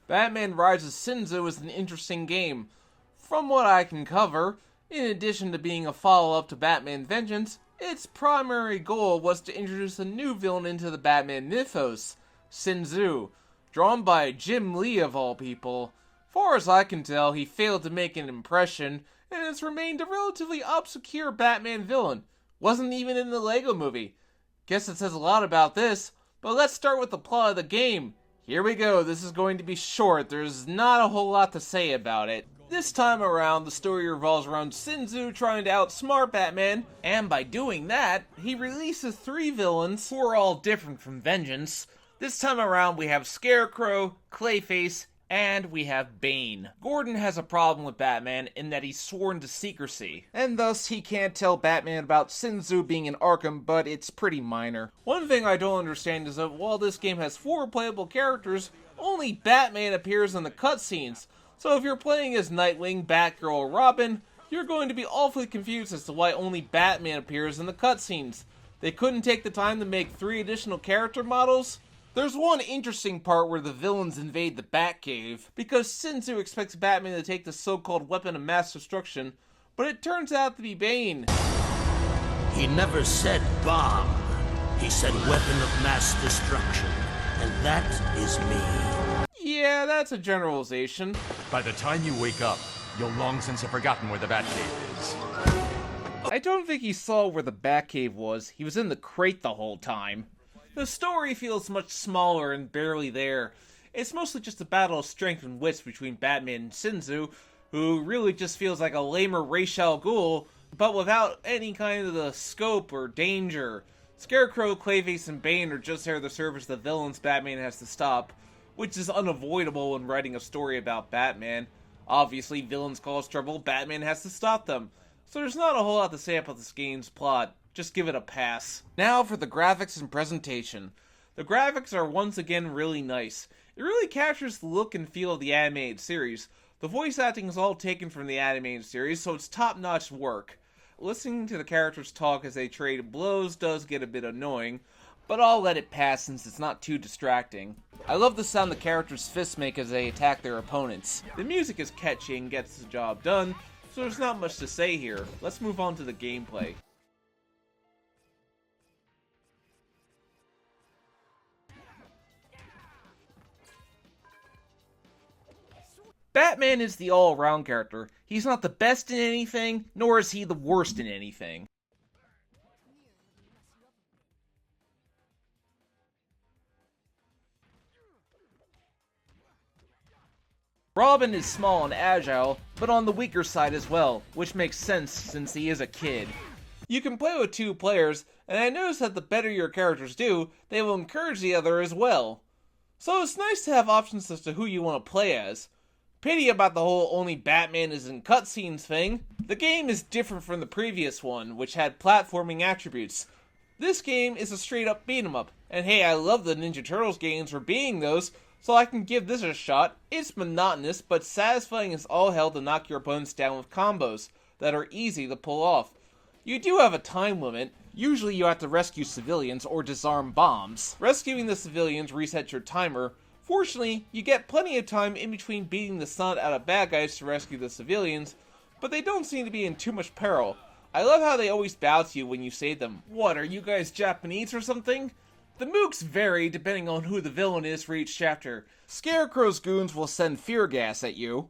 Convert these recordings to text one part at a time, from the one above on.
Batman Rises Sin Tzu is an interesting game. From what I can cover, in addition to being a follow-up to Batman Vengeance, its primary goal was to introduce a new villain into the Batman mythos, Sin Tzu, drawn by Jim Lee of all people. Far as I can tell, he failed to make an impression, and has remained a relatively obscure Batman villain. Wasn't even in the Lego movie. Guess it says a lot about this, but let's start with the plot of the game. Here we go, this is going to be short, there's not a whole lot to say about it. This time around, the story revolves around Sin Tzu trying to outsmart Batman, and by doing that, he releases 3 villains who are all different from Vengeance. This time around, we have Scarecrow, Clayface, and we have Bane. Gordon has a problem with Batman in that he's sworn to secrecy, and thus he can't tell Batman about Sin Tzu being in Arkham, but it's pretty minor. One thing I don't understand is that while this game has 4 playable characters, only Batman appears in the cutscenes. So if you're playing as Nightwing, Batgirl, or Robin, you're going to be awfully confused as to why only Batman appears in the cutscenes. They couldn't take the time to make 3 additional character models? There's one interesting part where the villains invade the Batcave, because Sin Tzu expects Batman to take the so-called weapon of mass destruction, but it turns out to be Bane. He never said bomb. He said weapon of mass destruction, and that is me. Yeah, that's a generalization. By the time you wake up, you'll long since have forgotten where the Batcave is. I don't think he saw where the Batcave was. He was in the crate the whole time. The story feels much smaller and barely there. It's mostly just a battle of strength and wits between Batman and Sin Tzu, who really just feels like a lamer Ra's al Ghul, but without any kind of the scope or danger. Scarecrow, Clayface, and Bane are just there to serve as the villains Batman has to stop, which is unavoidable when writing a story about Batman. Obviously, villains cause trouble, Batman has to stop them. So there's not a whole lot to say about this game's plot. Just give it a pass. Now for the graphics and presentation. The graphics are once again really nice. It really captures the look and feel of the animated series. The voice acting is all taken from the animated series, so it's top-notch work. Listening to the characters talk as they trade blows does get a bit annoying, but I'll let it pass since it's not too distracting. I love the sound the characters' fists make as they attack their opponents. The music is catchy and gets the job done, so there's not much to say here. Let's move on to the gameplay. Batman is the all-around character. He's not the best in anything, nor is he the worst in anything. Robin is small and agile, but on the weaker side as well, which makes sense since he is a kid. You can play with 2 players, and I noticed that the better your characters do, they will encourage the other as well. So it's nice to have options as to who you want to play as. Pity about the whole only Batman is in cutscenes thing. The game is different from the previous one, which had platforming attributes. This game is a straight up beat 'em up, and hey, I love the Ninja Turtles games for being those, so I can give this a shot. It's monotonous, but satisfying as all hell to knock your opponents down with combos that are easy to pull off. You do have a time limit. Usually you have to rescue civilians or disarm bombs. Rescuing the civilians resets your timer. Fortunately, you get plenty of time in between beating the snot out of bad guys to rescue the civilians, but they don't seem to be in too much peril. I love how they always bow to you when you save them. What, are you guys Japanese or something? The mooks vary depending on who the villain is for each chapter. Scarecrow's goons will send fear gas at you,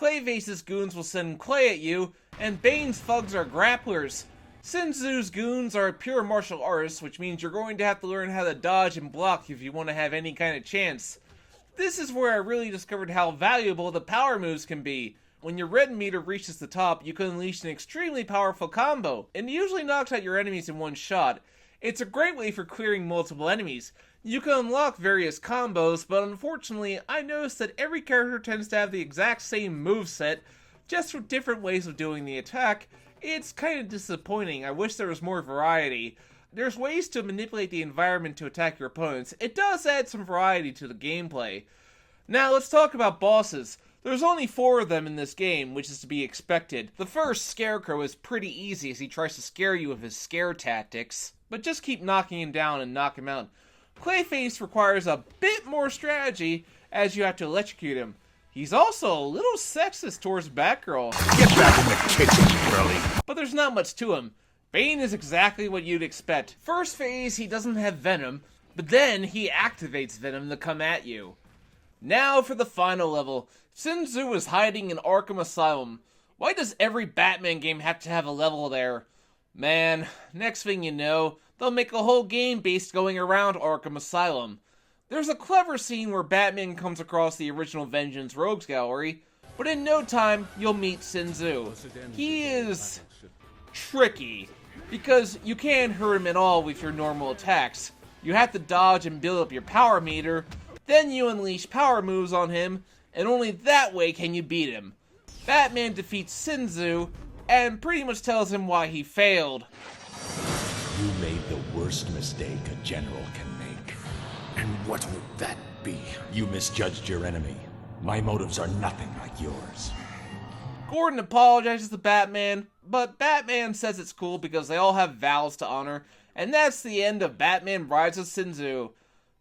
Clayface's goons will send clay at you, and Bane's thugs are grapplers. Sin Tzu's goons are pure martial artists, which means you're going to have to learn how to dodge and block if you want to have any kind of chance. This is where I really discovered how valuable the power moves can be. When your red meter reaches the top, you can unleash an extremely powerful combo, and it usually knocks out your enemies in one shot. It's a great way for clearing multiple enemies. You can unlock various combos, but unfortunately, I noticed that every character tends to have the exact same moveset, just with different ways of doing the attack. It's kind of disappointing. I wish there was more variety. There's ways to manipulate the environment to attack your opponents. It does add some variety to the gameplay. Now let's talk about bosses. There's only 4 of them in this game, which is to be expected. The first, Scarecrow, is pretty easy as he tries to scare you with his scare tactics, but just keep knocking him down and knock him out. Clayface requires a bit more strategy, as you have to electrocute him. He's also a little sexist towards Batgirl. Get back in the kitchen, Curly. But there's not much to him. Bane is exactly what you'd expect. First phase, he doesn't have Venom, but then he activates Venom to come at you. Now for the final level. Sin Tzu is hiding in Arkham Asylum. Why does every Batman game have to have a level there? Man, next thing you know, they'll make a whole game based going around Arkham Asylum. There's a clever scene where Batman comes across the original Vengeance Rogues Gallery, but in no time, you'll meet Sin Tzu. He is tricky, because you can't hurt him at all with your normal attacks. You have to dodge and build up your power meter, then you unleash power moves on him, and only that way can you beat him. Batman defeats Sin Tzu, and pretty much tells him why he failed. You made the worst mistake a general can make. And what would that be? You misjudged your enemy. My motives are nothing like yours. Gordon apologizes to Batman, but Batman says it's cool because they all have vows to honor, and that's the end of Batman Rises Sin Tzu.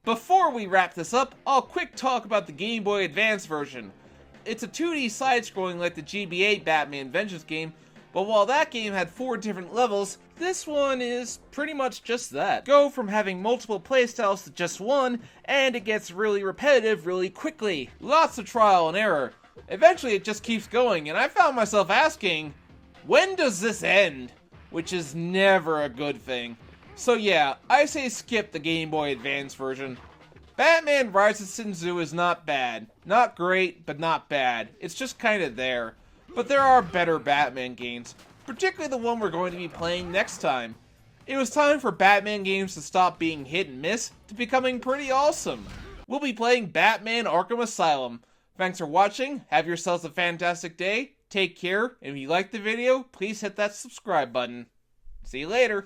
Before we wrap this up, I'll quick talk about the Game Boy Advance version. It's a 2D side-scrolling like the GBA Batman Vengeance game, but while that game had 4 different levels, this one is pretty much just that. Go from having multiple playstyles to just one, and it gets really repetitive really quickly. Lots of trial and error. Eventually it just keeps going, and I found myself asking, when does this end? Which is never a good thing. So yeah, I say skip the Game Boy Advance version. Batman Rises Sin Tzu is not bad. Not great, but not bad. It's just kinda there. But there are better Batman games, particularly the one we're going to be playing next time. It was time for Batman games to stop being hit and miss to becoming pretty awesome. We'll be playing Batman Arkham Asylum. Thanks for watching, have yourselves a fantastic day, take care, and if you liked the video, please hit that subscribe button. See you later.